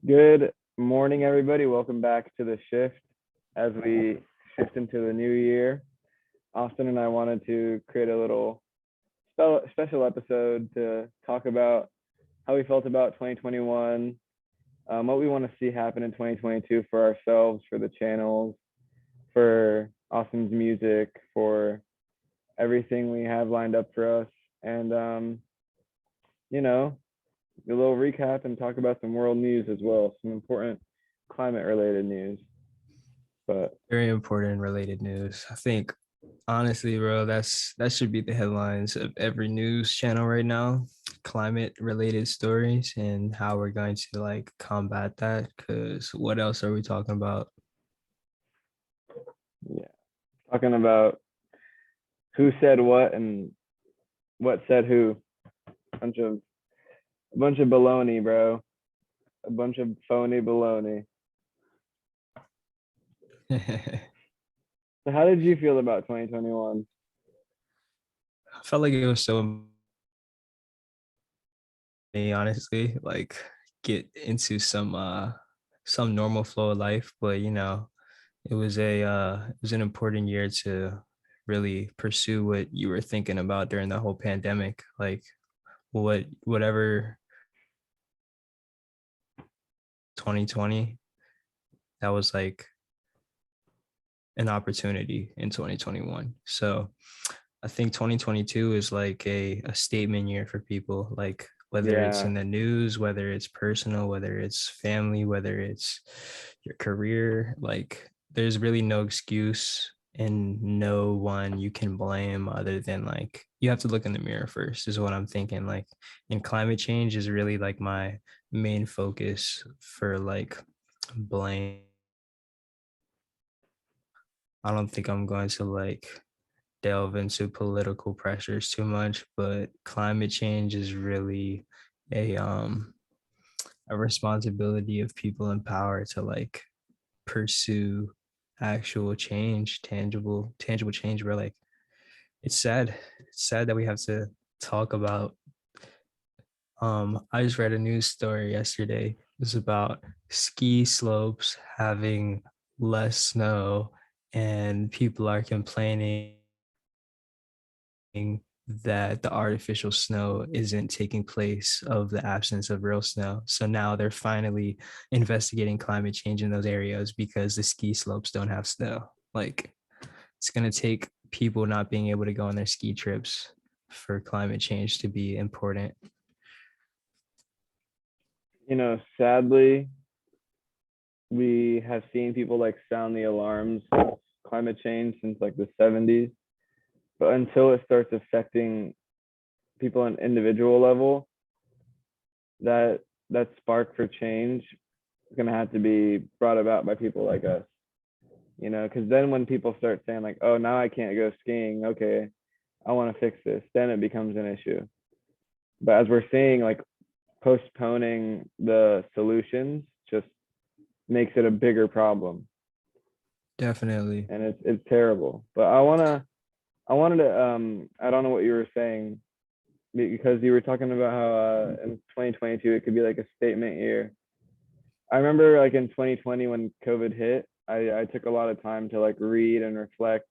Good morning, everybody. Welcome back to the shift as we shift into the new year. Austin and I wanted to create a little special episode to talk about how we felt about 2021, what we want to see happen in 2022 for ourselves, for the channels, for Austin's music, for everything we have lined up for us. And, you know, a little recap and talk about some world news as well, some important climate related news. But Very important related news. I think honestly, bro, that should be the headlines of every news channel right now. Climate related stories and how we're going to like combat that. Cause what else are we talking about? yeah, talking about who said what and what said who. Bunch of a bunch of baloney, bro. A bunch of phony baloney. I So how did you feel about 2021? felt like it was so honestly, like get into some normal flow of life. But it was an important year to really pursue what you were thinking about during the whole pandemic. Like whatever 2020, that was like an opportunity in 2021. So I think 2022 is like a statement year for people, like whether it's Yeah, in the news, whether it's personal, whether it's family, whether it's your career. Like there's really no excuse and no one you can blame other than like you have to look in the mirror first, is what I'm thinking. Like, and climate change is really like my main focus for like blame. I don't think I'm going to like delve into political pressures too much, but climate change is really a um a responsibility of people in power to like pursue actual change, tangible change. Where like it's sad. It's sad that we have to talk about. I just read a news story yesterday. It was about ski slopes having less snow, and people are complaining that the artificial snow isn't taking place of the absence of real snow. So now they're finally investigating climate change in those areas because the ski slopes don't have snow. Like it's going to take people not being able to go on their ski trips for climate change to be important. sadly, we have seen people like sound the alarms of climate change since like the 70s. But until it starts affecting people on an individual level, that that spark for change is going to have to be brought about by people like us, because then when people start saying like, oh, now I can't go skiing, okay, I want to fix this, then it becomes an issue. But as we're seeing, like, postponing the solutions just makes it a bigger problem, Definitely. and it's terrible. But I wanted to I don't know what you were saying, because you were talking about how in 2022 it could be like a statement year. I remember like in 2020 when COVID hit, I took a lot of time to like read and reflect.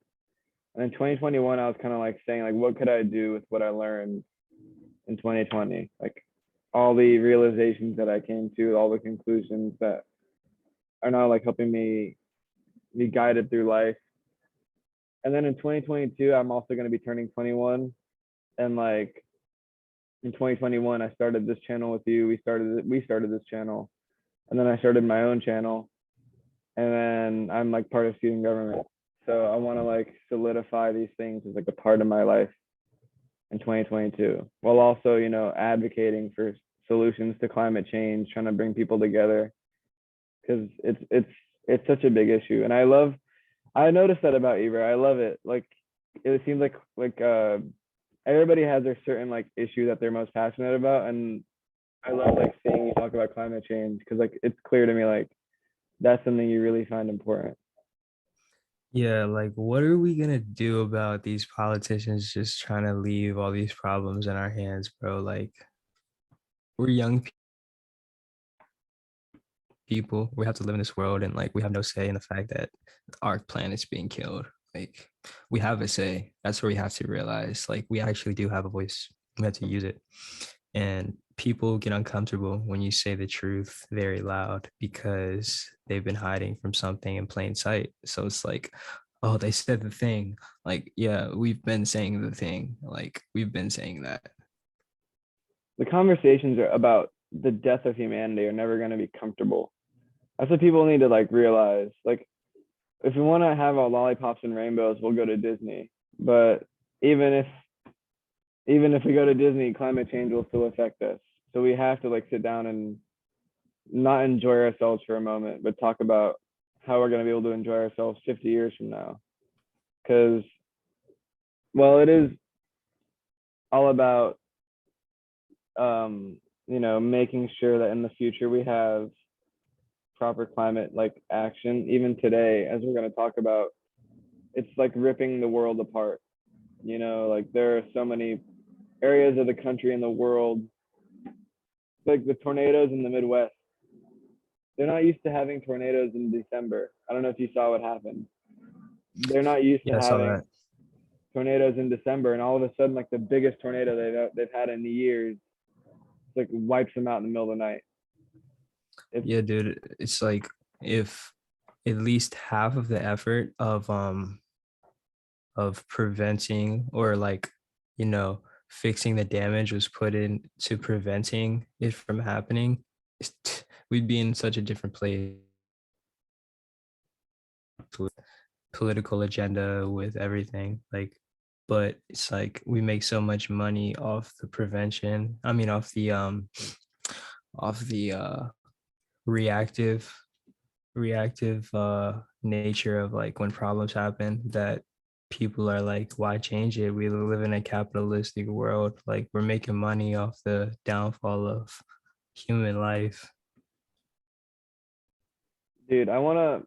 And in 2021, I was kind of like saying like, what could I do with what I learned in 2020? Like all the realizations that I came to, all the conclusions that are now like helping me be guided through life. And then in 2022, I'm also going to be turning 21. And like in 2021, I started this channel with you. We started this channel, and then I started my own channel, and then I'm like part of student government. So I want to like solidify these things as like a part of my life in 2022, while also, advocating for solutions to climate change, trying to bring people together, because it's such a big issue. And I noticed that about you, bro. I love it. Like it seems like everybody has their certain like issue that they're most passionate about, and I love like seeing you talk about climate change, because like it's clear to me like that's something you really find important. Yeah, like what are we gonna do about these politicians just trying to leave all these problems in our hands, bro? Like we're young people. We have to live in this world, and like we have no say in the fact that our planet's being killed. Like we have a say. That's where we have to realize like we actually do have a voice. We have to use it. And people get uncomfortable when you say the truth very loud because they've been hiding from something in plain sight. So it's like, oh, they said the thing. Like, yeah, we've been saying the thing. Like, we've been saying that. The conversations are about the death of humanity are never going to be comfortable. That's what people need to like realize. Like, if we want to have our lollipops and rainbows, we'll go to Disney. But even if even if we go to Disney, climate change will still affect us. So we have to like sit down and not enjoy ourselves for a moment, but talk about how we're going to be able to enjoy ourselves 50 years from now. Because, well, it is all about, making sure that in the future we have proper climate like action. Even today, as we're going to talk about, it's like ripping the world apart. Like there are so many areas of the country and the world, like the tornadoes in the Midwest. They're not used to having tornadoes in December. I don't know if you saw what happened. They're not used to Yeah, I saw having that. tornadoes in December, and all of a sudden, like the biggest tornado they've had in years, like wipes them out in the middle of the night. It's Yeah, dude. It's like if at least half of the effort of preventing or like, you know, fixing the damage was put into preventing it from happening, we'd be in such a different place. Political agenda with everything, like, but it's like we make so much money off the prevention, I mean off the reactive nature of like when problems happen, that people are like, why change it? We live in a capitalistic world, like we're making money off the downfall of human life. dude. I wanna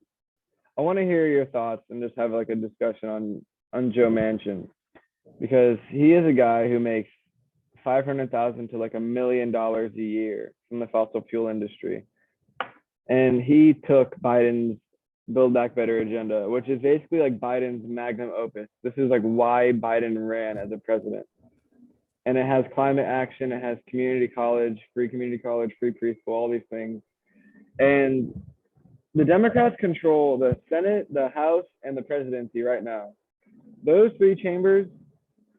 hear your thoughts and just have like a discussion on Joe Manchin, because he is a guy who makes 500,000 to like $1 million a year from the fossil fuel industry, and he took Biden's Build Back Better agenda, which is basically like Biden's magnum opus. This is like why Biden ran as a president. And it has climate action, it has community college, free preschool, all these things. And the Democrats control the Senate, the House, and the presidency right now. Those three chambers,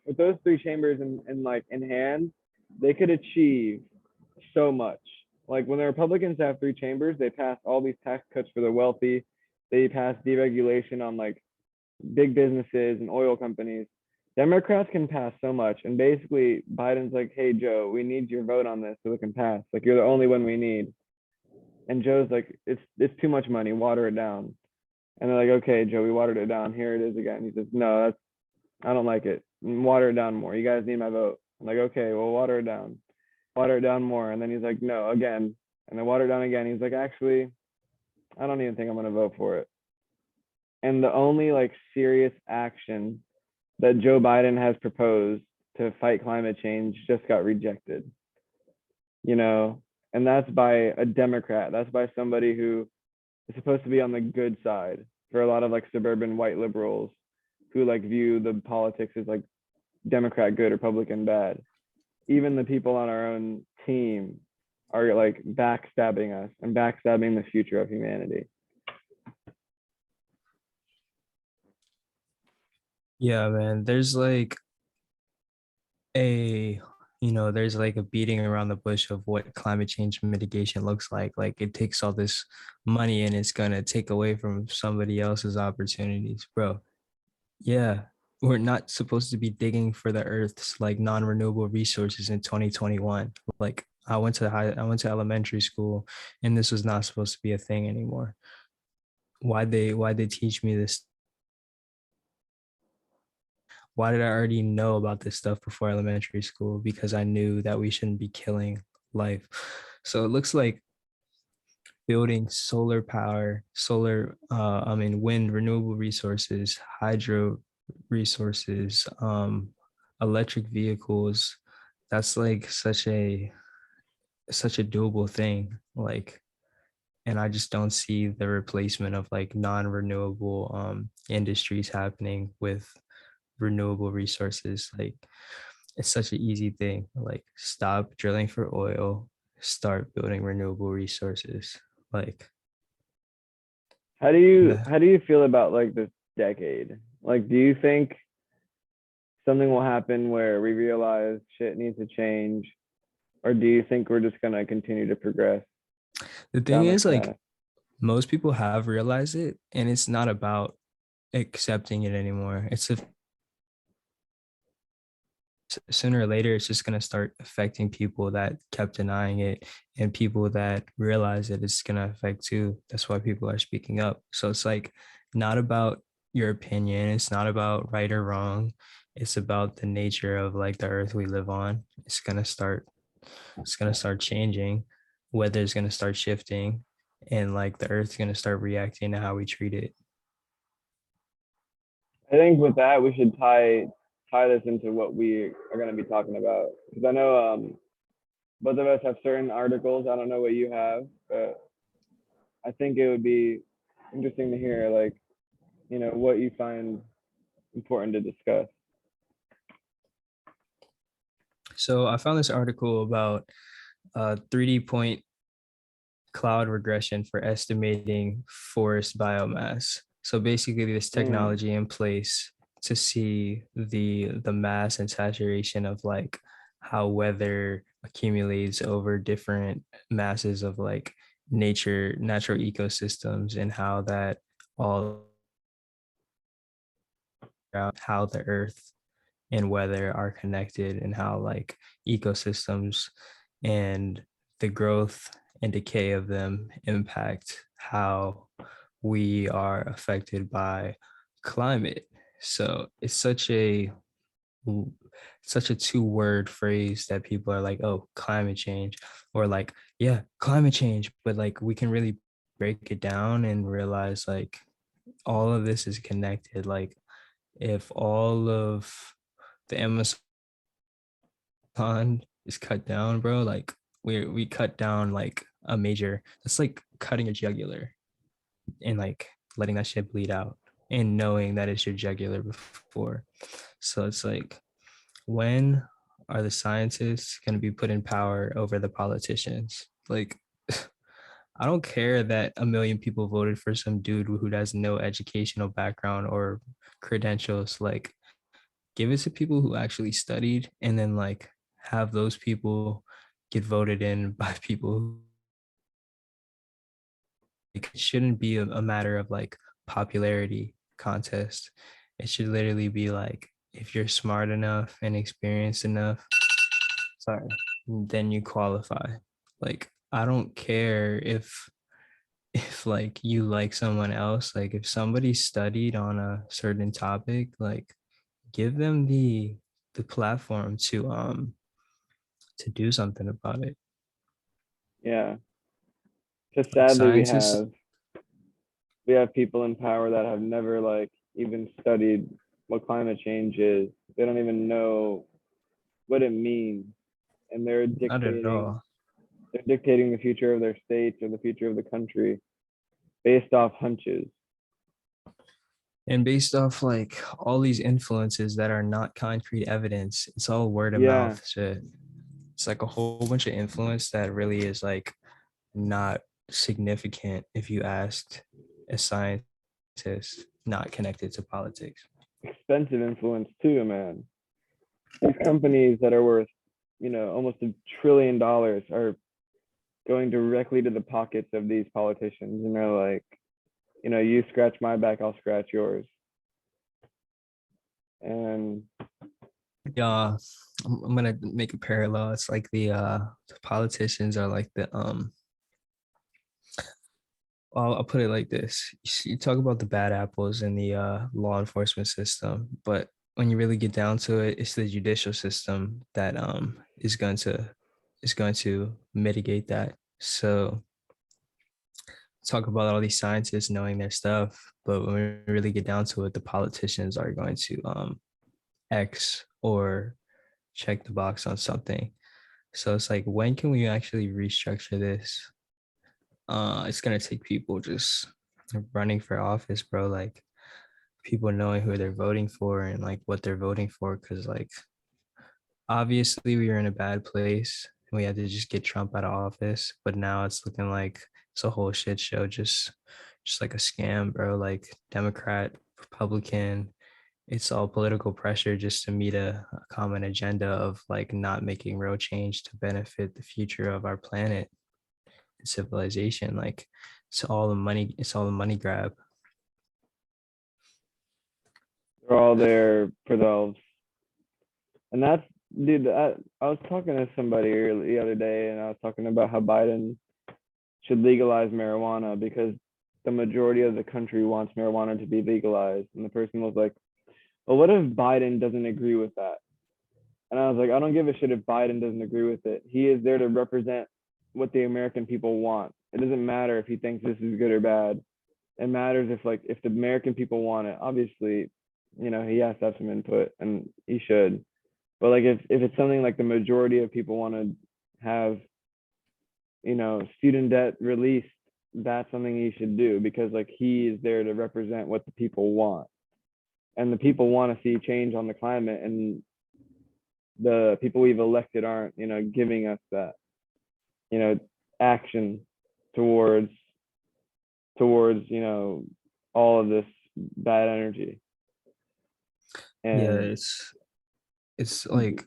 with those three chambers in hand, they could achieve so much. Like when the Republicans have three chambers, they pass all these tax cuts for the wealthy. They pass deregulation on like big businesses and oil companies. Democrats can pass so much, and basically Biden's like, "Hey Joe, we need your vote on this so it can pass. Like you're the only one we need." And Joe's like, "It's too much money. Water it down." And they're like, "Okay, Joe, we watered it down. Here it is again." He says, "No, I don't like it. Water it down more. You guys need my vote." I'm like, "Okay, well, water it down more." And then he's like, "No, again." And then water it down again. He's like, "Actually, I don't even think I'm gonna vote for it." And the only like serious action that Joe Biden has proposed to fight climate change just got rejected, you know, and that's by a Democrat. That's by somebody who is supposed to be on the good side for a lot of like suburban white liberals who like view the politics as like Democrat good, Republican bad. Even the people on our own team are like backstabbing us and backstabbing the future of humanity. Yeah, man, there's like a there's like a beating around the bush of what climate change mitigation looks like it takes all this money and it's going to take away from somebody else's opportunities, bro. Yeah, we're not supposed to be digging for the earth's like non-renewable resources in 2021. Like I went to elementary school and this was not supposed to be a thing anymore. Why they teach me this? Why did I already know about this stuff before elementary school? Because I knew that we shouldn't be killing life. So it looks like building solar power, wind, renewable resources, hydro resources, electric vehicles. That's like such a doable thing. Like and I just don't see the replacement of like non-renewable industries happening with renewable resources. Like it's such an easy thing. Like stop drilling for oil, start building renewable resources. Like the how do you feel about like this decade? Like, do you think something will happen where we realize shit needs to change, or do you think we're just gonna continue to progress the thing down this is like path? most people have realized it, and it's not about accepting it anymore. It's a sooner or later it's just going to start affecting people that kept denying it, and people that realize that it's going to affect too. That's why people are speaking up. So it's like not about your opinion, it's not about right or wrong, it's about the nature of like the earth we live on. It's going to start changing, weather is going to start shifting, and like the earth's going to start reacting to how we treat it. I think with that we should tie this into what we are going to be talking about, because I know both of us have certain articles. I don't know what you have, but I think it would be interesting to hear, like, what you find important to discuss. So I found this article about 3D point cloud regression for estimating forest biomass. So basically this Mm, technology in place to see the mass and saturation of like how weather accumulates over different masses of like natural ecosystems, and how that all how the earth and weather are connected, and how like ecosystems and the growth and decay of them impact how we are affected by climate. So it's such a two-word phrase that people are like, oh, climate change, or like, yeah, climate change, but like we can really break it down and realize like all of this is connected. Like if all of the Amazon is cut down, bro, like we cut down like a major, that's like cutting a jugular and like letting that shit bleed out and knowing that it's your jugular before. So it's like, when are the scientists going to be put in power over the politicians? Like, I don't care that a million people voted for some dude who has no educational background or credentials. Like, give it to people who actually studied, and then like have those people get voted in by people like, it shouldn't be a matter of like popularity contest. It should literally be like, if you're smart enough and experienced enough, sorry, then you qualify. Like I don't care if like you like someone else. Like if somebody studied on a certain topic, like give them the platform to do something about it. yeah, because Like sadly scientists, we have people in power that have never like even studied what climate change is. They don't even know what it means, and not at all. they're dictating the future of their states or the future of the country based off hunches. And based off like all these influences that are not concrete evidence, it's all word of Yeah, mouth shit. It's like a whole bunch of influence that really is like not significant if you asked a scientist not connected to politics. expensive influence too, man. These companies that are worth, almost $1 trillion are going directly to the pockets of these politicians, and they're like, you scratch my back, I'll scratch yours. And Yeah, I'm gonna make a parallel. It's like the politicians are like I'll put it like this. You talk about the bad apples in the law enforcement system, but when you really get down to it, it's the judicial system that is going to mitigate that. So talk about all these scientists knowing their stuff, but when we really get down to it, the politicians are going to X or check the box on something. So it's like, when can we actually restructure this? it's gonna take people just running for office, bro. Like people knowing who they're voting for and like what they're voting for. Cause like obviously we were in a bad place and we had to just get Trump out of office, but now it's looking like it's a whole shit show, just like a scam, bro. Like Democrat, Republican, it's all political pressure just to meet a common agenda of like not making real change to benefit the future of our planet and civilization. Like it's all the money grab. They're all there for themselves. And that's, dude, I was talking to somebody the other day, and I was talking about how Biden should legalize marijuana because the majority of the country wants marijuana to be legalized. And the person was like, well, what if Biden doesn't agree with that? And I was like, I don't give a shit if Biden doesn't agree with it. He is there to represent what the American people want. It doesn't matter if he thinks this is good or bad. It matters if the American people want it. Obviously, he has to have some input, and he should. But like if it's something like the majority of people want to have, student debt released, that's something he should do because like he is there to represent what the people want. And the people want to see change on the climate, and the people we've elected aren't, giving us that, action towards all of this bad energy. Yeah, And it's like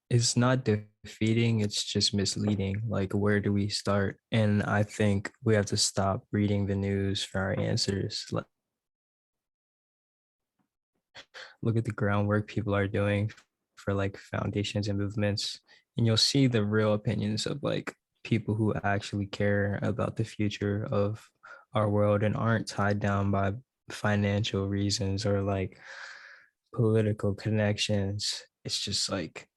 it's not defeating, it's just misleading. Like where do we start? And I think we have to stop reading the news for our answers. Like look at the groundwork people are doing for like foundations and movements, and you'll see the real opinions of like people who actually care about the future of our world and aren't tied down by financial reasons or like political connections. It's just like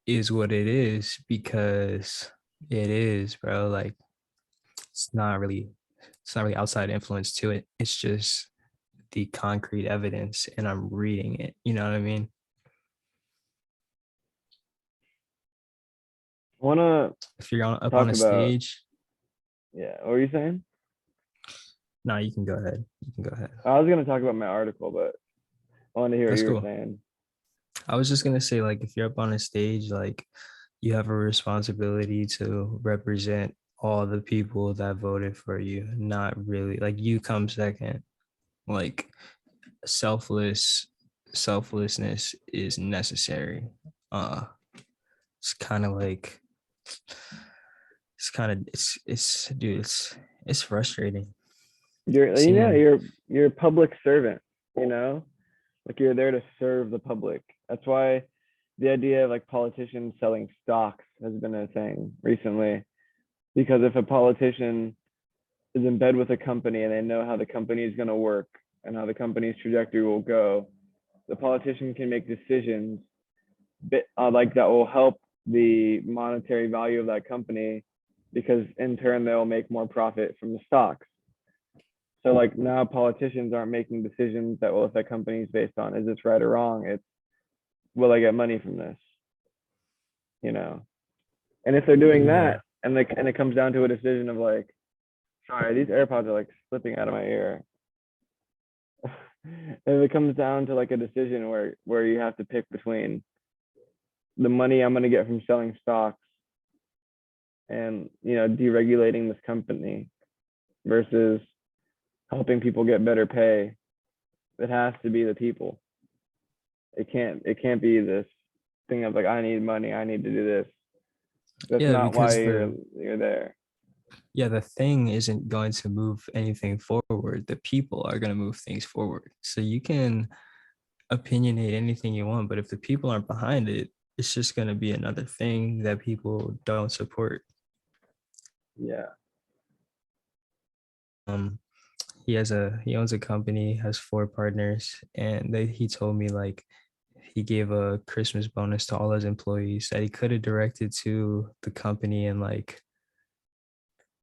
is what it is because it is, bro. Like it's not really outside influence to it. It's just the concrete evidence and I'm reading it. You know what I mean? I want to If you're up on talk a about, stage, yeah, what were you saying? no, you can go ahead. You can go ahead. I was going to talk about my article, but I want to hear what That's you were cool. saying. I was just gonna say, like, if you're up on a stage, like, you have a responsibility to represent all the people that voted for you. Not really like you come second. Like, selfless selflessness is necessary. Uh, it's kind of like it's dude, it's frustrating seeing. You're a public servant, you know, like you're there to serve the public. That's why the idea of like politicians selling stocks has been a thing recently. Because if a politician is in bed with a company and they know how the company is going to work and how the company's trajectory will go, the politician can make decisions like that will help the monetary value of that company because in turn they'll make more profit from the stocks. So like now politicians aren't making decisions that will affect companies based on is this right or wrong. It's will I get money from this, you know? And if they're doing Yeah. that and it comes down to a decision of like, sorry, these AirPods are like slipping out of my ear. If it comes down to like a decision where you have to pick between the money I'm going to get from selling stocks and deregulating this company versus helping people get better pay, it has to be the people. It can't be this thing of like I need money, I need to do this. That's Yeah, not why because you're there. the thing isn't going to move anything forward. The people are going to move things forward. So you can opinionate anything you want, but if the people aren't behind it, it's just going to be another thing that people don't support. Yeah. Um, he owns a company, has four partners, and he told me like he gave a Christmas bonus to all his employees that he could have directed to the company and like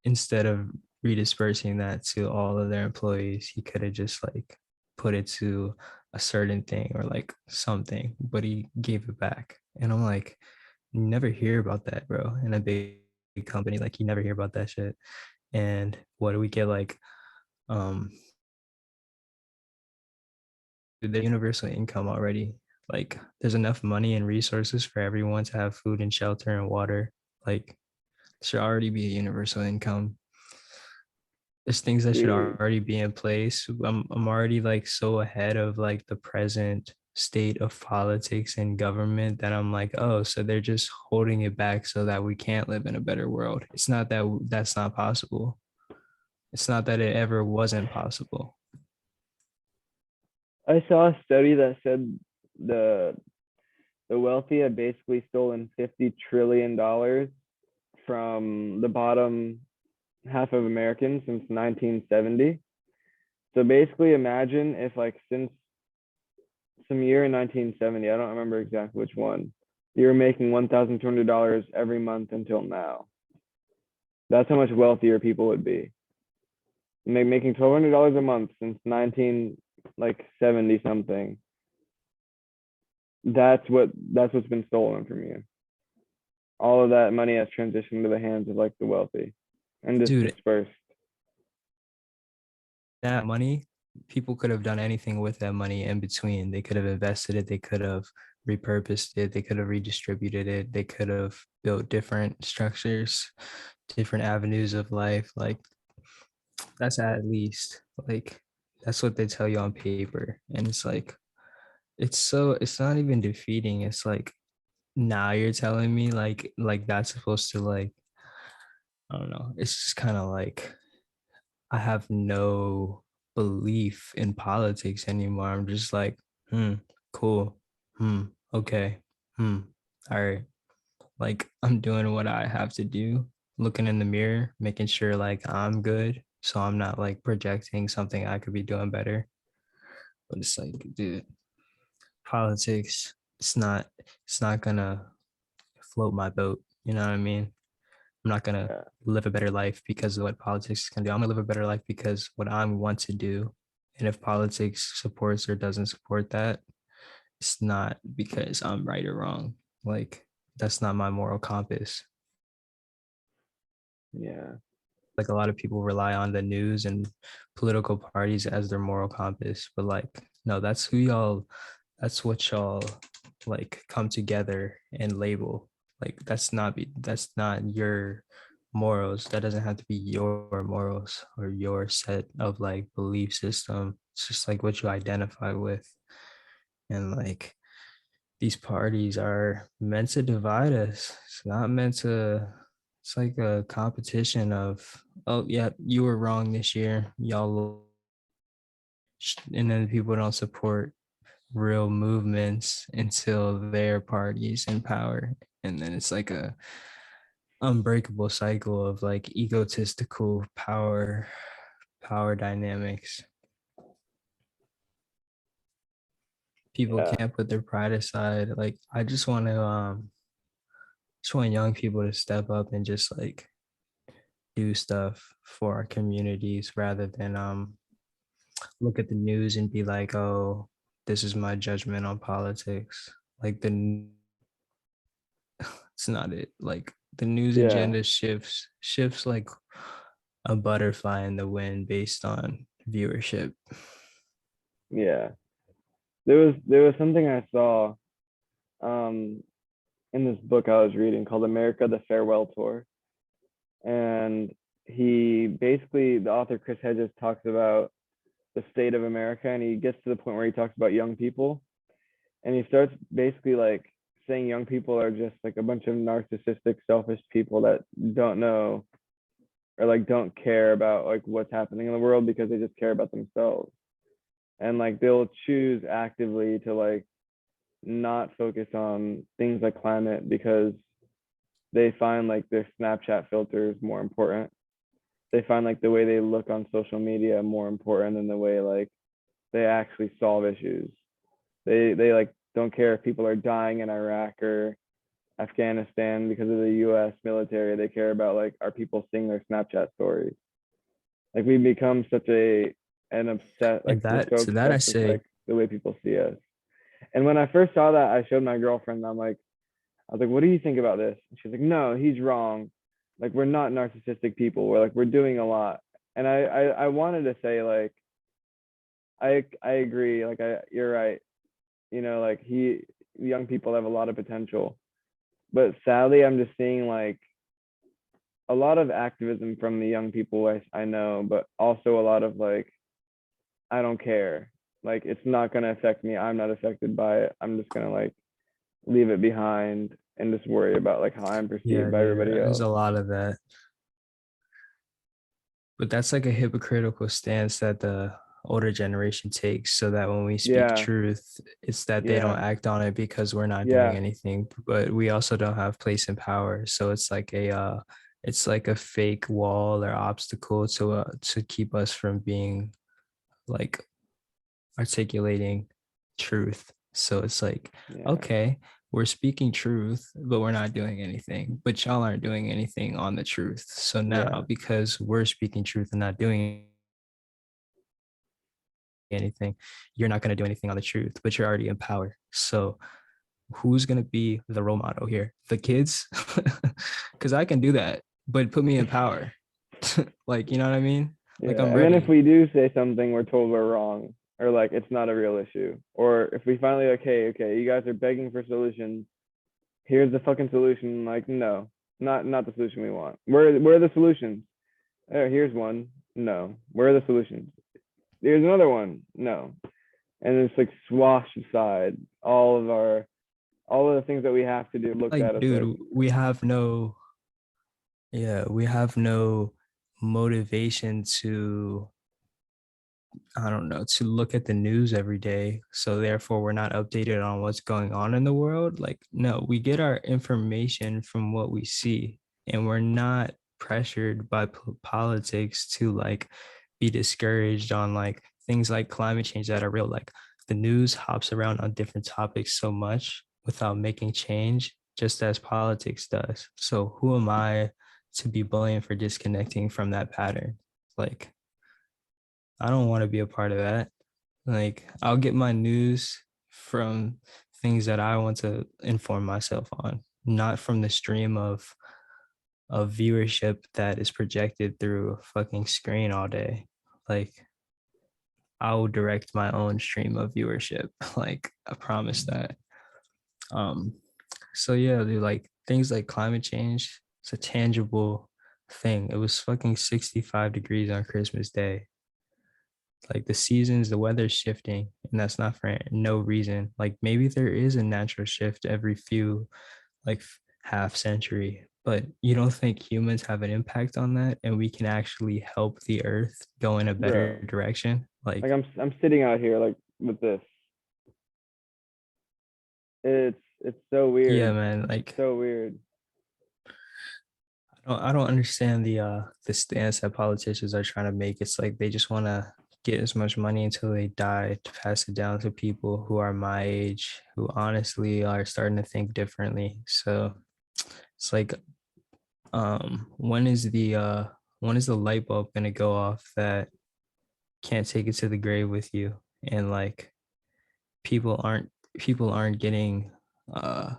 instead of redispersing that to all of their employees, he could have just like put it to a certain thing or like something, but he gave it back. And I'm like, you never hear about that, bro. In a big company, like you never hear about that shit. And what do we get, like, um the universal income already? Like, there's enough money and resources for everyone to have food and shelter and water. Like, should already be a universal income. There's things that should Dude, already be in place. I'm already like so ahead of like the present state of politics and government that I'm like, oh, so they're just holding it back so that we can't live in a better world. It's not that that's not possible. It's not that it ever wasn't possible. I saw a study that said the the wealthy had basically stolen $50 trillion from the bottom half of Americans since 1970. So basically, imagine if like since some year in 1970, I don't remember exactly which one, you were making $1,200 every month until now. That's how much wealthier people would be. Making $1,200 a month since 19 like 70 something. That's what's been stolen from you. All of that money has transitioned to the hands of like the wealthy and just Dude, dispersed. that money, people could have done anything with that money in between. They could have invested it, they could have repurposed it, they could have redistributed it, they could have built different structures, different avenues of life. Like, that's at least like that's what they tell you on paper. And it's like it's not even defeating. It's like now you're telling me like that's supposed to like I don't know. It's just kind of like I have no belief in politics anymore. I'm just like, cool. Okay. Hmm. All right. Like I'm doing what I have to do, looking in the mirror, making sure like I'm good. So I'm not like projecting something I could be doing better. But it's like, dude, politics, it's not gonna float my boat. You know what I mean? I'm not gonna Yeah. live a better life because of what politics can do. I'm gonna live a better life because what I want to do. And if politics supports or doesn't support that, it's not because I'm right or wrong. Like that's not my moral compass. Yeah. Like a lot of people rely on the news and political parties as their moral compass, but like no, that's what y'all like come together and label. Like that's not your morals. That doesn't have to be your morals or your set of like belief system. It's just like what you identify with. And like these parties are meant to divide us. It's not meant to, it's like a competition of, oh, yeah, you were wrong this year. Y'all, and then people don't support real movements until their party's in power. And then it's like a unbreakable cycle of like egotistical power dynamics. People Yeah. can't put their pride aside. Like I just want young people to step up and just like do stuff for our communities rather than look at the news and be like, oh, this is my judgment on politics. Like it's not it. Like the news Yeah. agenda shifts like a butterfly in the wind based on viewership. Yeah. There was something I saw um in this book I was reading called America the Farewell Tour. And he basically, the author Chris Hedges talks about the state of America, and he gets to the point where he talks about young people, and he starts basically like saying young people are just like a bunch of narcissistic, selfish people that don't know or like don't care about like what's happening in the world because they just care about themselves. And like they'll choose actively to like not focus on things like climate because they find like their Snapchat filters more important. They find like the way they look on social media more important than the way like they actually solve issues. They like don't care if people are dying in Iraq or Afghanistan because of the US military. They care about like are people seeing their Snapchat stories. Like we become such a an obsessed like And we're that so to that I obsessed with say, like the way people see us. And when I first saw that, I showed my girlfriend. I'm like, I was like, what do you think about this? And she's like, no, he's wrong. Like we're not narcissistic people. We're doing a lot. And I wanted to say like I agree. Like you're right. You know, like young people have a lot of potential. But sadly I'm just seeing like a lot of activism from the young people I know, but also a lot of like, I don't care. Like it's not gonna affect me. I'm not affected by it. I'm just gonna like leave it behind and just worry about like how I'm Yeah, perceived by dude, everybody there's else. a lot of that. But that's like a hypocritical stance that the older generation takes, so that when we speak Yeah, truth, it's that they don't yeah, act on it because we're not doing yeah, anything, but we also don't have place and power. So it's like a fake wall or obstacle to keep us from being like articulating truth. So it's like, yeah, okay, we're speaking truth, but we're not doing anything. But y'all aren't doing anything on the truth. So now, yeah, because we're speaking truth and not doing anything, you're not going to do anything on the truth, but you're already in power. So who's going to be the role model here? The kids? Because I can do that, but put me in power. Like, you know what I mean? Like, yeah. I'm And then if ready. we do say something, we're told we're wrong, or like it's not a real issue, or if we finally like, hey, okay, you guys are begging for solutions. Here's the fucking solution. Like, no, not the solution we want. Where are the solutions? Oh, here's one. No. Where are the solutions? Here's another one. No. And it's like swashed aside all of the things that we have to do looked at Like, as like, dude, we have no motivation to, I don't know, to look at the news every day. So therefore, we're not updated on what's going on in the world. Like, no, we get our information from what we see, and we're not pressured by politics to like be discouraged on like things like climate change that are real. Like the news hops around on different topics so much without making change, just as politics does. So who am I to be blamed for disconnecting from that pattern? Like, I don't want to be a part of that. Like, I'll get my news from things that I want to inform myself on, not from the stream of viewership that is projected through a fucking screen all day. Like, I will direct my own stream of viewership. Like, I promise that. Um, so yeah, dude, like things like climate change, it's a tangible thing. It was fucking 65 degrees on Christmas Day. Like the seasons, the weather's shifting, and that's not for no reason. Like maybe there is a natural shift every few like half century, but you don't think humans have an impact on that and we can actually help the earth go in a better bro, direction? like Like, I'm sitting out here like with this. It's so yeah, weird. man, It's like so weird. I don't understand the stance that politicians are trying to make. It's like they just want to get as much money until they die to pass it down to people who are my age, who honestly are starting to think differently. So it's like, when is the light bulb gonna go off that can't take it to the grave with you? And like people aren't people aren't getting uh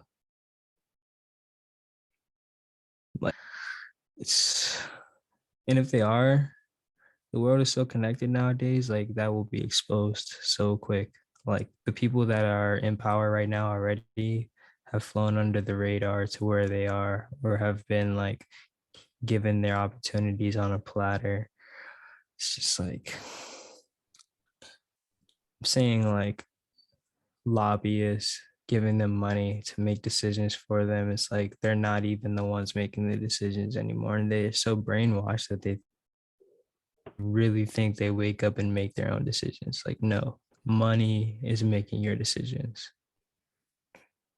like it's and if they are, the world is so connected nowadays, like that will be exposed so quick. Like the people that are in power right now already have flown under the radar to where they are or have been like given their opportunities on a platter. It's just like I'm saying like lobbyists giving them money to make decisions for them. It's like they're not even the ones making the decisions anymore. And they're so brainwashed that they really think they wake up and make their own decisions. Like, no, money is making your decisions.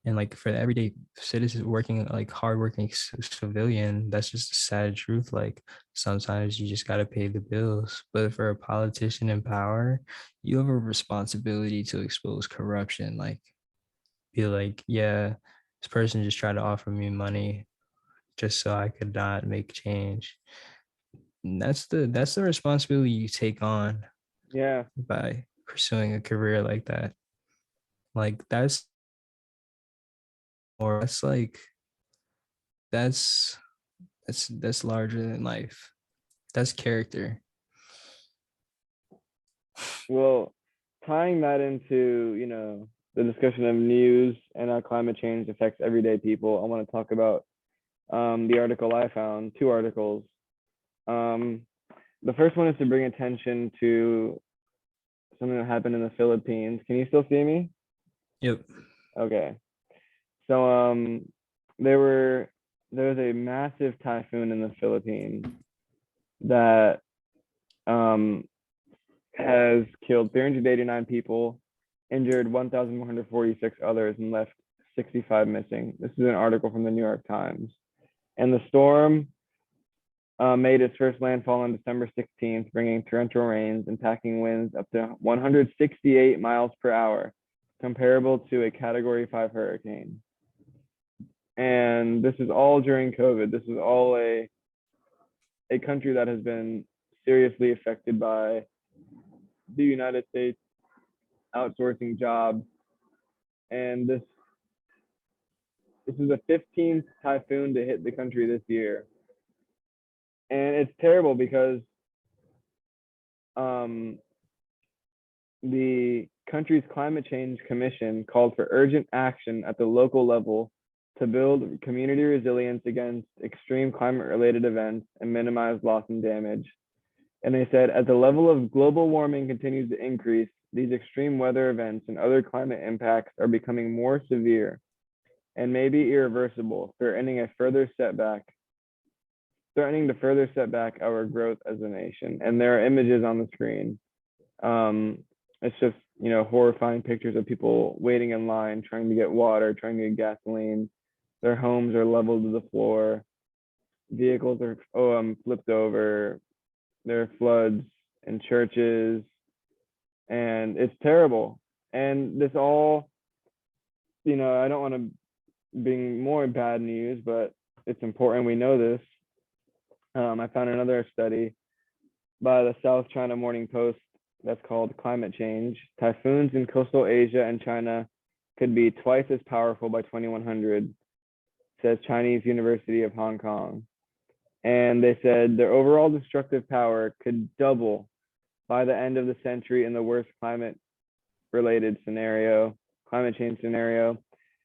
And like for the everyday citizens working like hardworking civilian, that's just a sad truth. Like sometimes you just gotta pay the bills. But for a politician in power, you have a responsibility to expose corruption. Like be like, yeah, this person just tried to offer me money just so I could not make change. And that's the responsibility you take on Yeah, by pursuing a career like that. Like that's or that's like that's That's larger than life. That's character. Well, tying that into, the discussion of news and how climate change affects everyday people, I want to talk about the article I found, two articles. Um, the first one is to bring attention to something that happened in the Philippines. Can you still see me? Yep. Okay. So there were there was a massive typhoon in the Philippines that um has killed 389 people, injured 1,146 others, and left 65 missing. This is an article from the New York Times. And the storm made its first landfall on December 16th, bringing torrential rains and packing winds up to 168 miles per hour, comparable to a Category 5 hurricane. And this is all during COVID. This is all a country that has been seriously affected by the United States outsourcing jobs. And this is the 15th typhoon to hit the country this year. And it's terrible because um, the country's climate change commission called for urgent action at the local level to build community resilience against extreme climate related events and minimize loss and damage. And they said, as the level of global warming continues to increase, these extreme weather events and other climate impacts are becoming more severe and maybe irreversible, threatening to further set back our growth as a nation. And there are images on the screen. It's just, horrifying pictures of people waiting in line, trying to get water, trying to get gasoline. Their homes are leveled to the floor. Vehicles are flipped over. There are floods in churches, and it's terrible. And this all, I don't want to bring more bad news, but it's important we know this. I found another study by the South China Morning Post that's called Climate Change. Typhoons in coastal Asia and China could be twice as powerful by 2100, says Chinese University of Hong Kong. And they said their overall destructive power could double by the end of the century in the worst climate change scenario.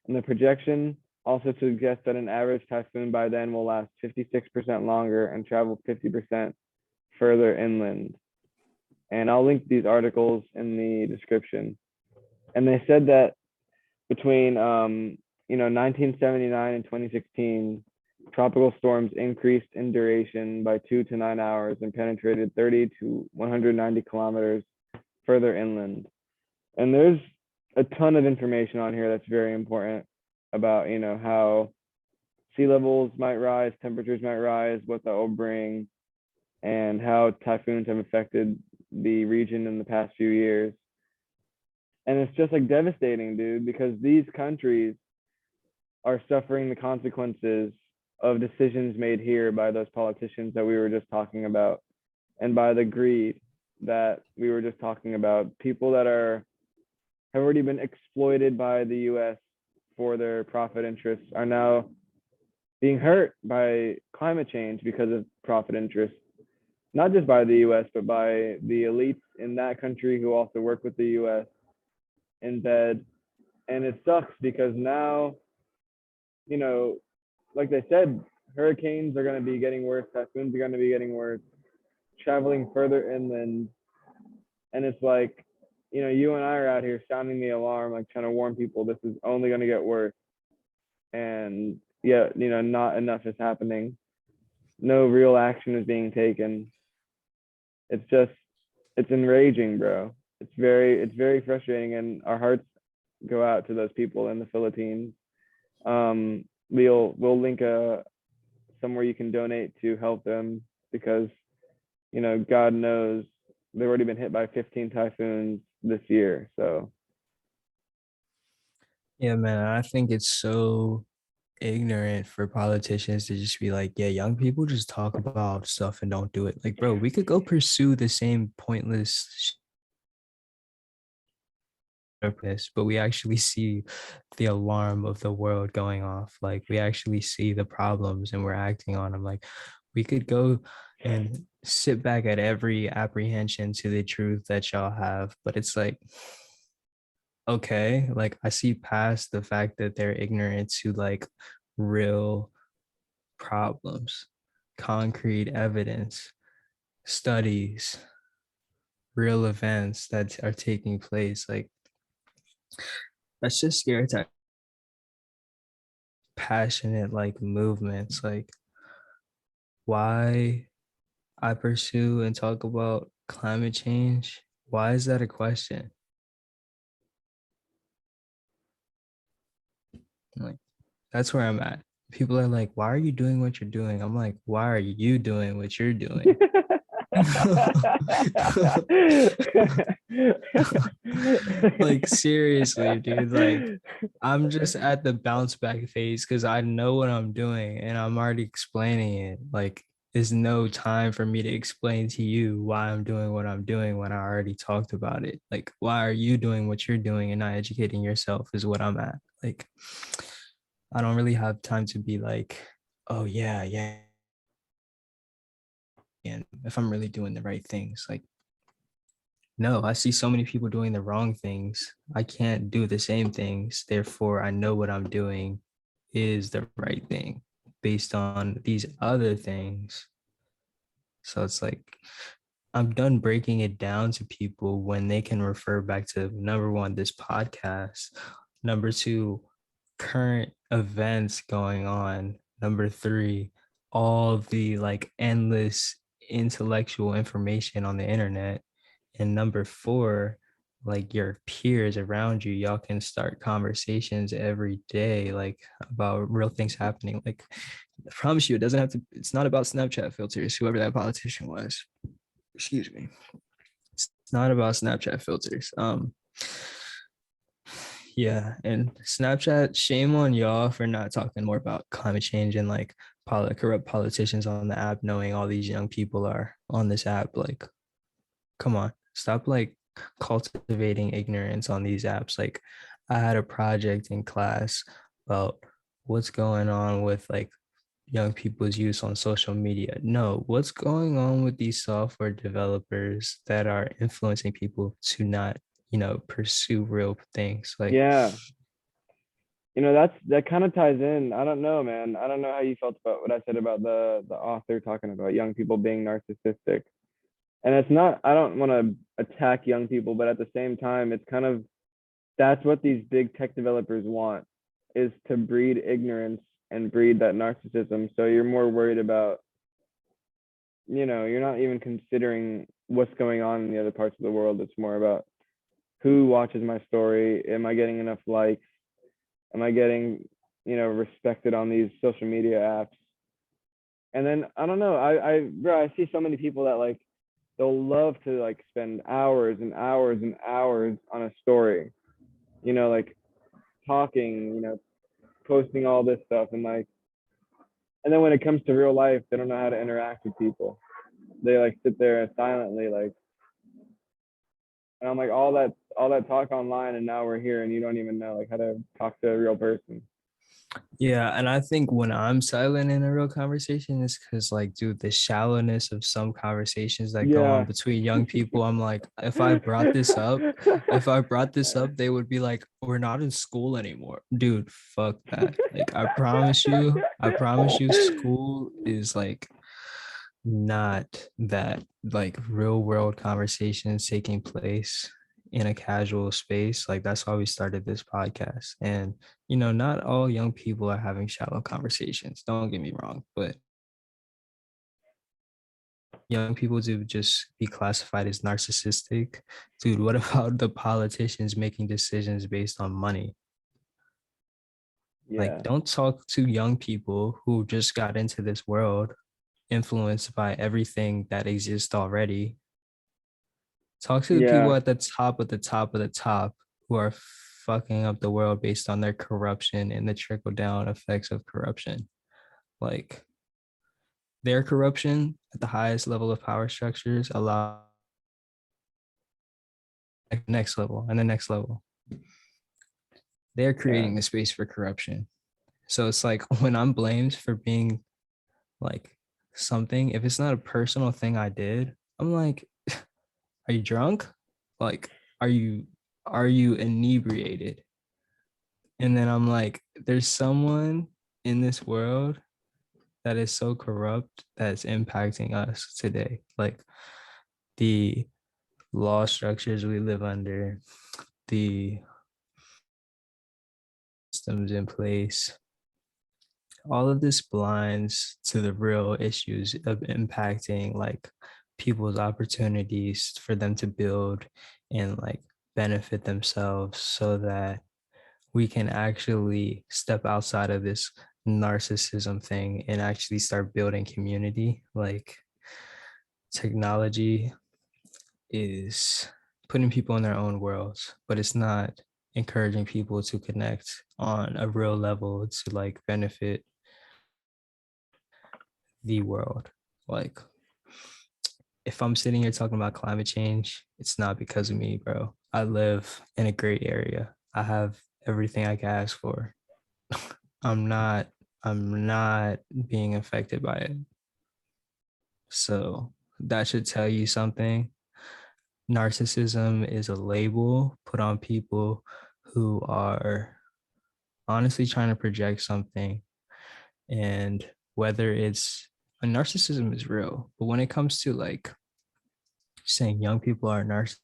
And the projection also suggests that an average typhoon by then will last 56% longer and travel 50% further inland. And I'll link these articles in the description. And they said that between 1979 and 2016, tropical storms increased in duration by 2 to 9 hours and penetrated 30 to 190 kilometers further inland. And there's a ton of information on here that's very important about, how sea levels might rise, temperatures might rise, what that will bring, and how typhoons have affected the region in the past few years. And it's just like devastating, dude, because these countries are suffering the consequences of decisions made here by those politicians that we were just talking about, and by the greed that we were just talking about. People that have already been exploited by the US for their profit interests are now being hurt by climate change because of profit interests, not just by the US, but by the elites in that country who also work with the US in bed. And it sucks because now, like they said, hurricanes are going to be getting worse, typhoons are going to be getting worse, traveling further inland. And it's like, you and I are out here sounding the alarm, like trying to warn people this is only going to get worse. And yet, not enough is happening. No real action is being taken. It's enraging, bro. It's very frustrating, and our hearts go out to those people in the Philippines. We'll link somewhere you can donate to help them because, God knows they've already been hit by 15 typhoons this year. So Yeah, man, I think it's so ignorant for politicians to just be like, yeah, young people just talk about stuff and don't do it. Like, bro, we could go pursue the same pointless this, but we actually see the alarm of the world going off. Like we actually see the problems and we're acting on them. Like we could go and sit back at every apprehension to the truth that y'all have, but it's like, okay, like I see past the fact that they're ignorant to like real problems, concrete evidence, studies, real events that are taking place. Like that's just scary to passionate like movements. Like why I pursue and talk about climate change, why is that a question? Like that's where I'm at. People are like, why are you doing what you're doing? I'm like, why are you doing what you're doing? Like seriously, dude, like I'm just at the bounce back phase because I know what I'm doing and I'm already explaining it. Like there's no time for me to explain to you why I'm doing what I'm doing when I already talked about it. Like why are you doing what you're doing and not educating yourself is what I'm at. Like I don't really have time to be like, oh yeah, and if I'm really doing the right things. Like no, I see so many people doing the wrong things. I can't do the same things. Therefore, I know what I'm doing is the right thing based on these other things. So it's like I'm done breaking it down to people when they can refer back to number one, this podcast, number two, current events going on, number three, all the like endless intellectual information on the internet, and number four, like your peers around you, y'all can start conversations every day, like about real things happening. Like I promise you, it doesn't have to, it's not about Snapchat filters, whoever that politician was. Excuse me. It's not about Snapchat filters. Yeah, and Snapchat, shame on y'all for not talking more about climate change and like corrupt politicians on the app, knowing all these young people are on this app. Like, come on, stop like cultivating ignorance on these apps. Like, I had a project in class about what's going on with like young people's use on social media. No, what's going on with these software developers that are influencing people to not, pursue real things? Like, Yeah, that kind of ties in. I don't know, man. I don't know how you felt about what I said about the author talking about young people being narcissistic. And it's not, I don't want to attack young people, but at the same time, it's kind of, that's what these big tech developers want, is to breed ignorance and breed that narcissism. So you're more worried about, you're not even considering what's going on in the other parts of the world. It's more about who watches my story. Am I getting enough likes? Am I getting, respected on these social media apps? And then I don't know. Bro, I see so many people that like they'll love to like spend hours and hours and hours on a story, like talking, posting all this stuff, and like, and then when it comes to real life, they don't know how to interact with people. They like sit there and silently like, and I'm like, all that talk online, and now we're here, and you don't even know like how to talk to a real person. yeah, and I think when I'm silent in a real conversation, it's because, like, dude, the shallowness of some conversations that go on Yeah. between young people, I'm like, if I brought this up, they would be like, we're not in school anymore. Dude, fuck that. Like, I promise you, school is like not that like real world conversations taking place in a casual space. Like that's why we started this podcast. And not all young people are having shallow conversations. Don't get me wrong, but young people to just be classified as narcissistic. Dude, what about the politicians making decisions based on money? Like, Yeah. don't talk to young people who just got into this world influenced by everything that exists already. Talk to the people Yeah. at the top of the top of the top who are fucking up the world based on their corruption and the trickle down effects of corruption. Like their corruption at the highest level of power structures allow next level and the next level. they're Yeah. creating the space for corruption. So it's like when I'm blamed for being like something, if it's not a personal thing I did, I'm like, are you drunk? Like, are you are you inebriated? And then I'm like, there's someone in this world that is so corrupt that's impacting us today. Like the law structures we live under, the systems in place, all of this blinds to the real issues of impacting like people's opportunities for them to build and like benefit themselves so that we can actually step outside of this narcissism thing and actually start building community. Like technology is putting people in their own worlds, but it's not encouraging people to connect on a real level to like benefit the world. Like if I'm sitting here talking about climate change, it's not because of me, bro. I live in a great area. I have everything I can ask for. I'm not I'm not being affected by it. So that should tell you something. Narcissism is a label put on people who are honestly trying to project something. And whether it's a narcissism is real, but when it comes to like saying young people are narcissists,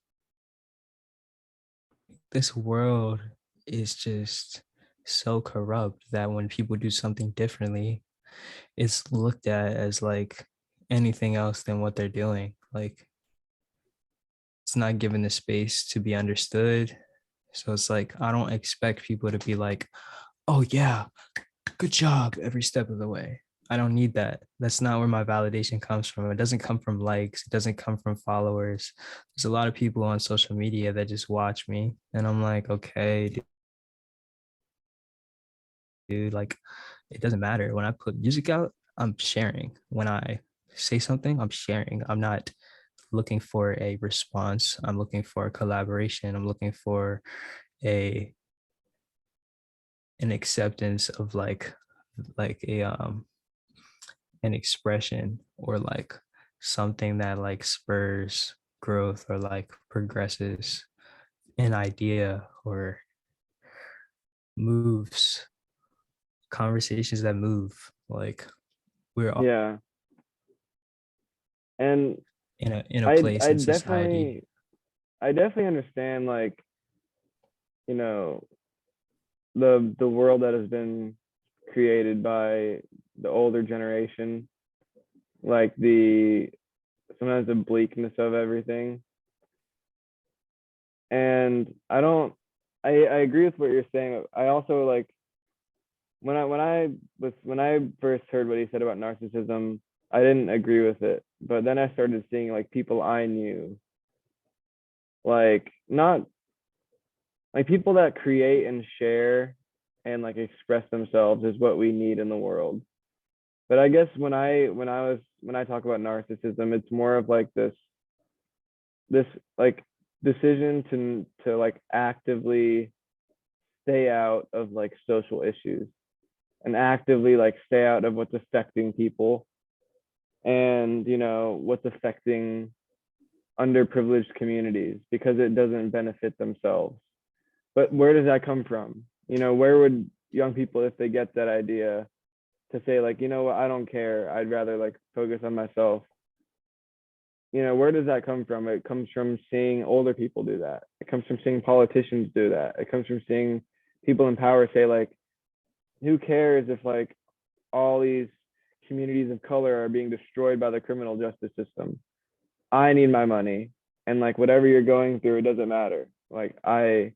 this world is just so corrupt that when people do something differently, it's looked at as like anything else than what they're doing. Like it's not given the space to be understood. So it's like I don't expect people to be like, "Oh yeah, good job every step of the way." I don't need that. That's not where my validation comes from. It doesn't come from likes. It doesn't come from followers. There's a lot of people on social media that just watch me and I'm like, okay, dude, like it doesn't matter. When I put music out, I'm sharing. When I say something, I'm sharing. I'm not looking for a response. I'm looking for a collaboration. I'm looking for a an acceptance of like a an expression or like something that like spurs growth or like progresses an idea or moves conversations that move like we're all Yeah. And in a place I in society. definitely understand, like, you know, the world that has been created by the older generation, like the sometimes the bleakness of everything. And I agree with what you're saying. I also like when I first heard what he said about narcissism, I didn't agree with it. But then I started seeing like people I knew, like not like people that create and share and like express themselves is what we need in the world. But I guess when I talk about narcissism, it's more of like this like decision to like actively stay out of like social issues and actively like stay out of what's affecting people and what's affecting underprivileged communities because it doesn't benefit themselves. But where does that come from? Where would young people, if they get that idea, to say like, you know what, I don't care, I'd rather like focus on myself? Where does that come from? It comes from seeing older people do that. It comes from seeing politicians do that. It comes from seeing people in power say like, who cares if like all these communities of color are being destroyed by the criminal justice system? I need my money, and like whatever you're going through, it doesn't matter. Like I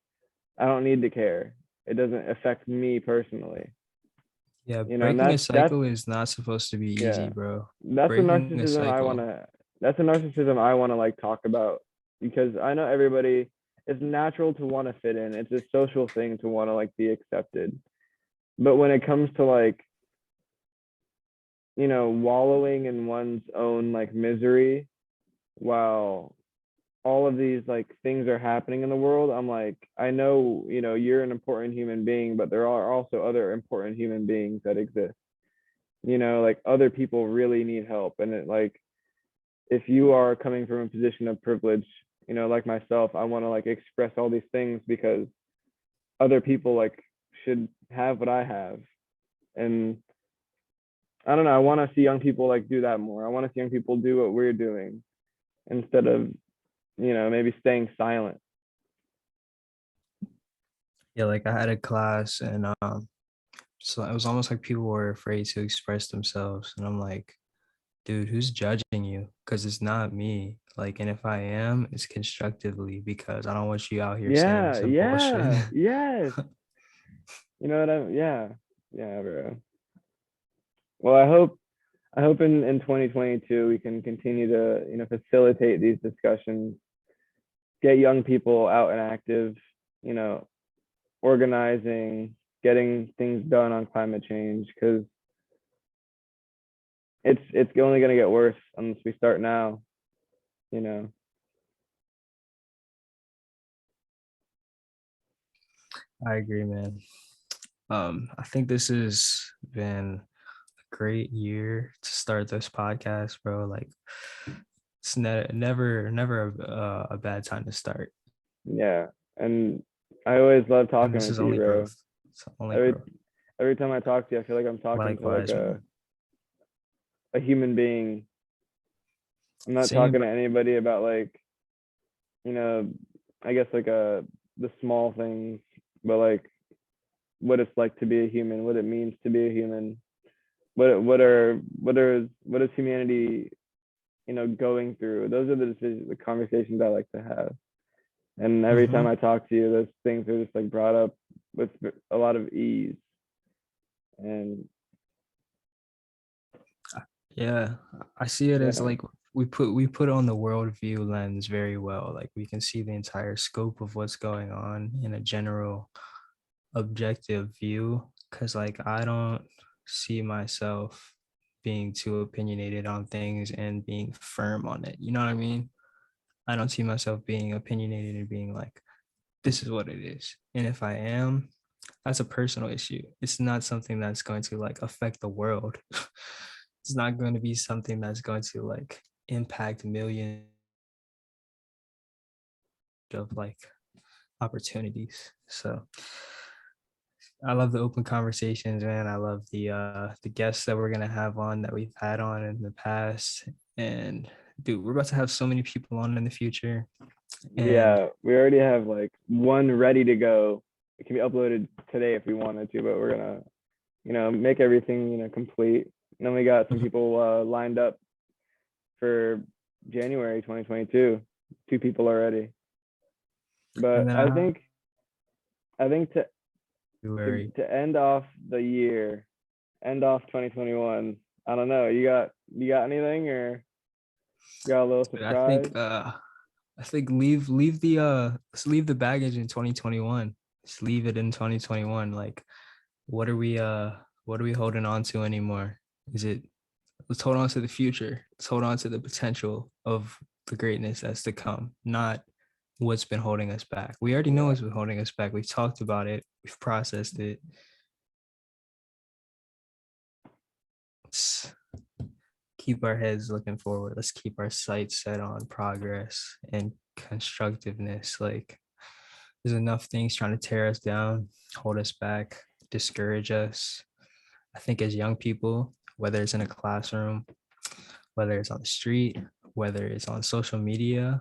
don't need to care. It doesn't affect me personally. Yeah, And breaking a that's cycle is not supposed to be yeah, easy, bro. that's a Breaking a narcissism I want cycle. to. That's a narcissism I want to like talk about because I know everybody. It's natural to want to fit in. It's a social thing to want to like be accepted. But when it comes to like wallowing in one's own like misery while all of these like things are happening in the world, I'm like, I know, you're an important human being, but there are also other important human beings that exist. Like other people really need help. And it like, if you are coming from a position of privilege, like myself, I want to like express all these things because other people like should have what I have. And I don't know, I want to see young people like do that more. I want to see young people do what we're doing instead of, maybe staying silent. Yeah, like I had a class and so it was almost like people were afraid to express themselves. And I'm like, dude, who's judging you? Because it's not me. Like, and if I am, it's constructively because I don't want you out here saying Yeah, some bullshit. yeah, yes. You know what I'm Yeah. Yeah, bro. Well, I hope in 2022 we can continue to, facilitate these discussions, get young people out and active, you know, organizing, getting things done on climate change because it's only going to get worse unless we start now, you know. I agree, man. I think this has been a great year to start this podcast, bro. Like, it's never a bad time to start. Yeah. And I always love And talking this with is you, only bro. growth. It's only Every growth. every time I talk to you, I feel like I'm talking to like Likewise, man. a human being. I'm not Same, talking bro. to anybody about like, you know, I guess like the small things, but like what it's like to be a human, what it means to be a human, what is humanity, going through. Those are the decisions, the conversations I like to have. And every time Hmm. I talk to you, those things are just like brought up with a lot of ease. And Yeah, I see it as yeah, like we put on the worldview lens very well. Like we can see the entire scope of what's going on in a general objective view. Cause like I don't see myself being too opinionated on things and being firm on it. You know what I mean? I don't see myself being opinionated and being like, this is what it is. And if I am, that's a personal issue. It's not something that's going to like affect the world. It's not going to be something that's going to like impact millions of like opportunities. So I love the open conversations, man. I love the guests that we're gonna have on that we've had on in the past. And dude, we're about to have so many people on in the future. And yeah, we already have like one ready to go. It can be uploaded today if we wanted to, but we're gonna, make everything, complete. And then we got some people lined up for January 2022. Two people already. and But then I think to February. to end off the year, end off 2021. I don't know. You got anything or got a little But surprise? I think leave let's leave the baggage in 2021. Just leave it in 2021. Like what are we holding on to anymore? Is it let's hold on to the future. Let's hold on to the potential of the greatness that's to come, not what's been holding us back. We already know Yeah, what's been holding us back. We've talked about it, we've processed it. Let's keep our heads looking forward. Let's keep our sights set on progress and constructiveness. Like there's enough things trying to tear us down, hold us back, discourage us. I think as young people, whether it's in a classroom, whether it's on the street, whether it's on social media,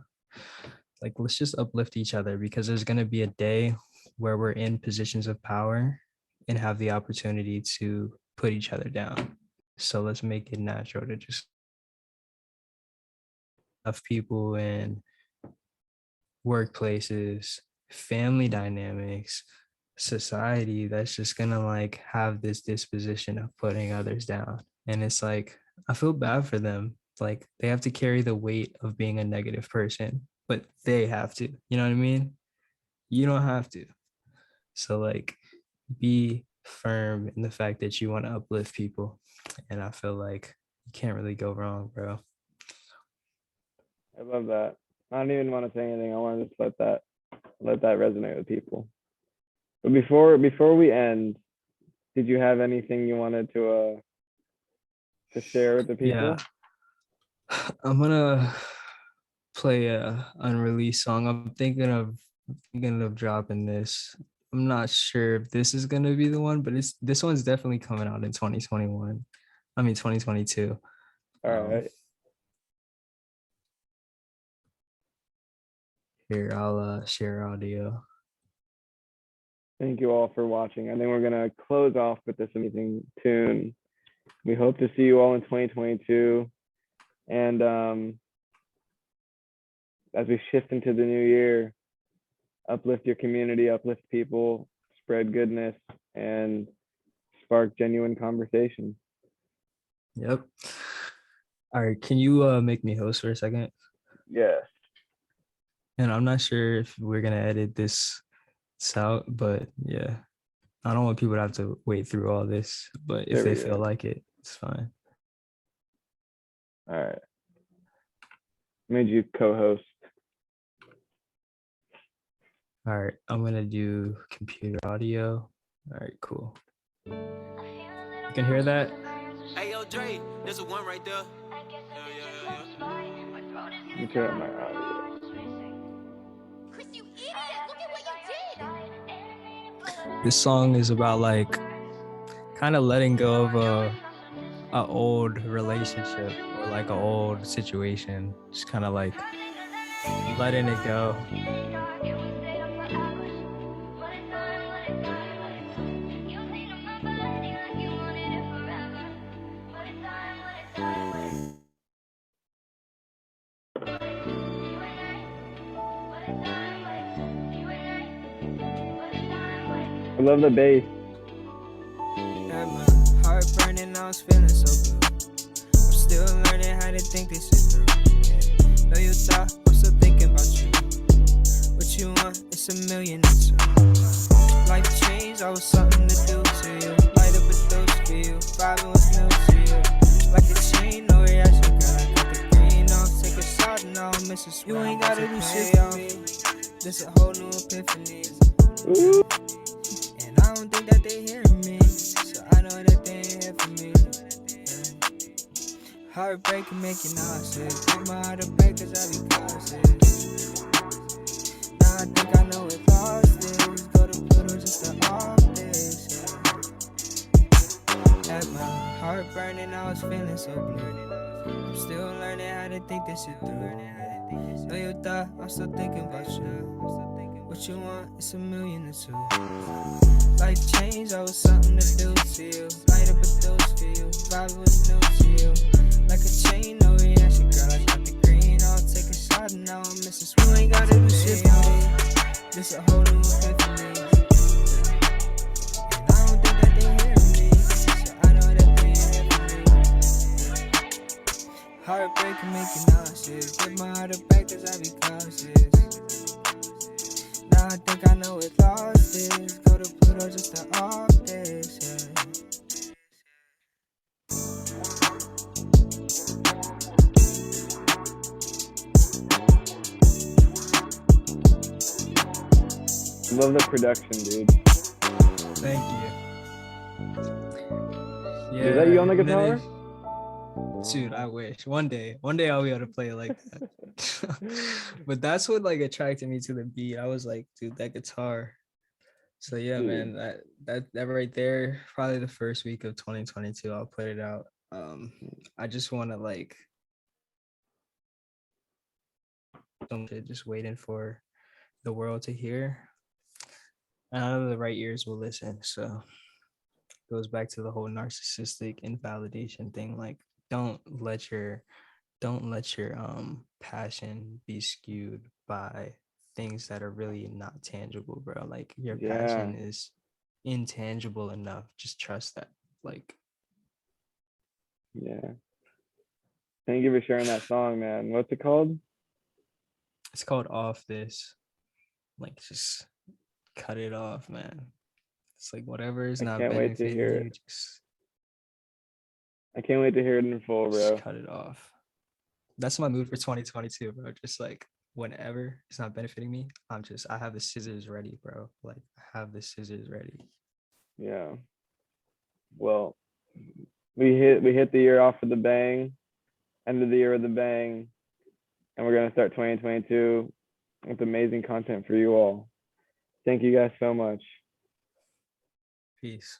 like let's just uplift each other because there's going to be a day where we're in positions of power and have the opportunity to put each other down. So let's make it natural to just have people in workplaces, family dynamics, society that's just gonna like have this disposition of putting others down. And it's like, I feel bad for them. Like they have to carry the weight of being a negative person, but they have to. You know what I mean? You don't have to. So like be firm in the fact that you want to uplift people. And I feel like you can't really go wrong, bro. I love that. I don't even want to say anything. I want to just let that resonate with people. But before we end, did you have anything you wanted to share with the Yeah, people? I'm gonna play a unreleased song. I'm thinking of dropping this. I'm not sure if this is gonna be the one, but this one's definitely coming out in 2021. I mean 2022. All Um, right. Here I'll share audio. Thank you all for watching. I think we're gonna close off with this amazing tune. We hope to see you all in 2022. And as we shift into the new year, uplift your community, uplift people, spread goodness, and spark genuine conversation. Yep. All right, can you make me host for a second? Yes. And I'm not sure if we're gonna edit this out, but yeah, I don't want people to have to wait through all this. But if There they we feel go. like it, it's fine. All right. Made you co-host. All right, I'm gonna do computer audio. All right, cool. You can hear that? Hey, yo, Dre, there's a one right there. Let me turn up my audio. Chris, you idiot! Look at what you did! This song is about like kind of letting go of a old relationship or like an old situation. Just kind of like letting it go. I love the bass. Had my heart burning, I was feeling so blue. I'm still learning how to think this shit through. Yeah. Know you thought I'm still thinking about you. What you want, it's a million and two. Life changed, I was something to do to you. Light up a dose for you, vibing was new to you. Like a chain, no reaction, girl. I got the green off, take a shot, now I'm missing. You ain't gotta do shit for me. This a whole new epiphany. Ooh. And I don't think that they hearing me, so I know that they ain't here for me. Yeah. Heartbreak can make you nauseous. Take my heart to break cause I be cautious. Now I think I know it lost this. Go to Pluto just to off this. Yeah. Had my heart burning, I was feeling so blue. I'm still learning how to think this shit through. Know you thought I'm still thinking about you. What you want, it's a million or two. Life changed, I was something to do to you. Light up a dose for you, vibe was new to you. Like a chain, no reaction, girl, I got the green. I'll take a shot and now I'm missing. You ain't gotta do shit for me. This a whole new epiphany. And I don't think that they hearing me, so I know that they ain't here for me. Heartbreak can make you nauseous. Give my heart a break cause I be cautious. Now I think I know it lost this. Go to Pluto just to off this, yeah. Love the production, dude. Thank you. Yeah. Is that you on the and then guitar? Dude, I wish one day I'll be able to play it like that. But that's what like attracted me to the beat. I was like, dude, that guitar. So yeah, Dude. man, that right there, probably the first week of 2022, I'll put it out. I just want to like some shit, just waiting for the world to hear. And I know the right ears will listen. So goes back to the whole narcissistic invalidation thing. Like, don't let your passion be skewed by things that are really not tangible, bro. Like your passion Yeah. is intangible enough. Just trust that. Like, Yeah. Thank you for sharing that song, man. What's it called? it's called Off This. Like, just cut it off, man. It's like whatever is I not can't wait to benefiting hear you, it. just I can't wait to hear it in full, bro. cut it off. That's my mood for 2022, bro. Just like whenever it's not benefiting me, I have the scissors ready, bro. Like I have the scissors ready. Yeah. Well, we hit the year off with a bang, end of the year with a bang, and we're gonna start 2022 with amazing content for you all. Thank you guys so much. Peace.